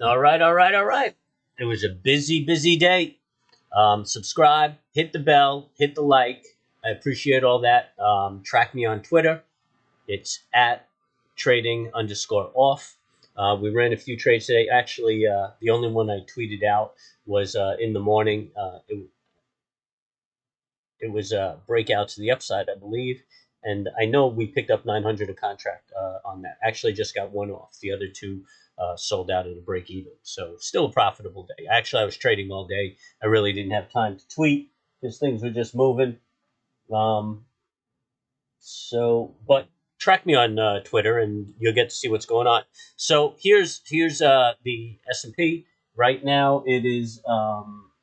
All right, all right, all right. It was a busy, busy day. Subscribe, hit the bell, hit the like. I appreciate all that. Track me on Twitter. It's at trading underscore off. We ran a few trades today. Actually, the only one I tweeted out was in the morning. It was a breakout to the upside, I believe. And I know we picked up 900 a contract on that. Actually, just got one off. The other two sold out at a break even. So still a profitable day. Actually, I was trading all day. I really didn't have time to tweet because things were just moving. Um, but track me on Twitter, and you'll get to see what's going on. So here's the S&P. Right now, it is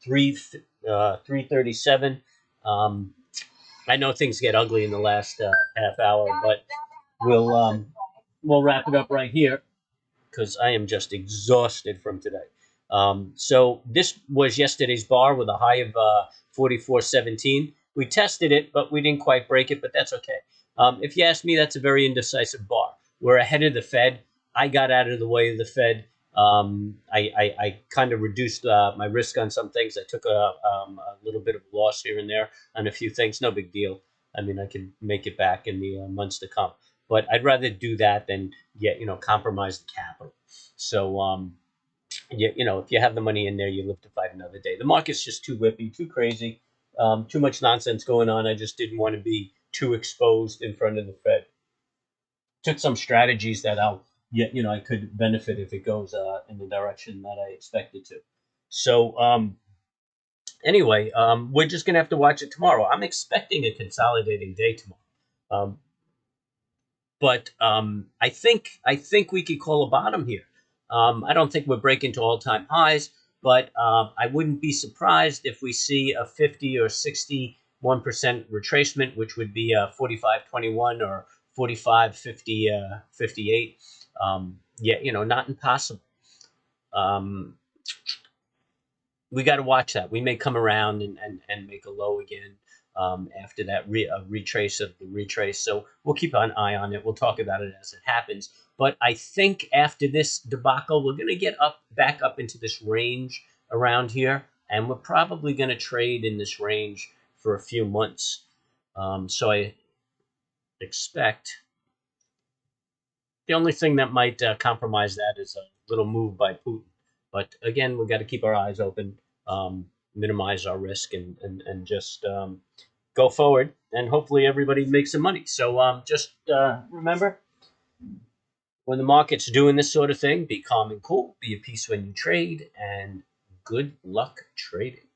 337. Um, I know things get ugly in the last half hour, but we'll wrap it up right here because I am just exhausted from today. So this was yesterday's bar with a high of 44.17. We tested it, but we didn't quite break it, but that's okay. If you ask me, that's a very indecisive bar. We're ahead of the Fed. I got out of the way of the Fed. I kind of reduced my risk on some things. I took a little bit of a loss here and there on a few things. No big deal. I mean, I can make it back in the months to come. But I'd rather do that than compromise the capital. So if you have the money in there, you live to fight another day. The market's just too whippy, too crazy, too much nonsense going on. I just didn't want to be too exposed in front of the Fed. Took some strategies that I could benefit if it goes in the direction that I expected to. So anyway, we're just gonna have to watch it tomorrow. I'm expecting a consolidating day tomorrow. Um, but I think we could call a bottom here. I don't think we're breaking to all-time highs, but I wouldn't be surprised if we see a 50 or 61% retracement, which would be 45.21 or 45.50, 58. Not impossible. Um, we got to watch that. We may come around and make a low again after that retrace of the retrace. So we'll keep an eye on it. We'll talk about it as it happens. But I think after this debacle, we're going to get back up into this range around here, and we're probably going to trade in this range for a few months. So I expect the only thing that might compromise that is a little move by Putin. But again, we've got to keep our eyes open, minimize our risk, and just go forward. And hopefully everybody makes some money. So just remember, when the market's doing this sort of thing, be calm and cool, be at peace when you trade, and good luck trading.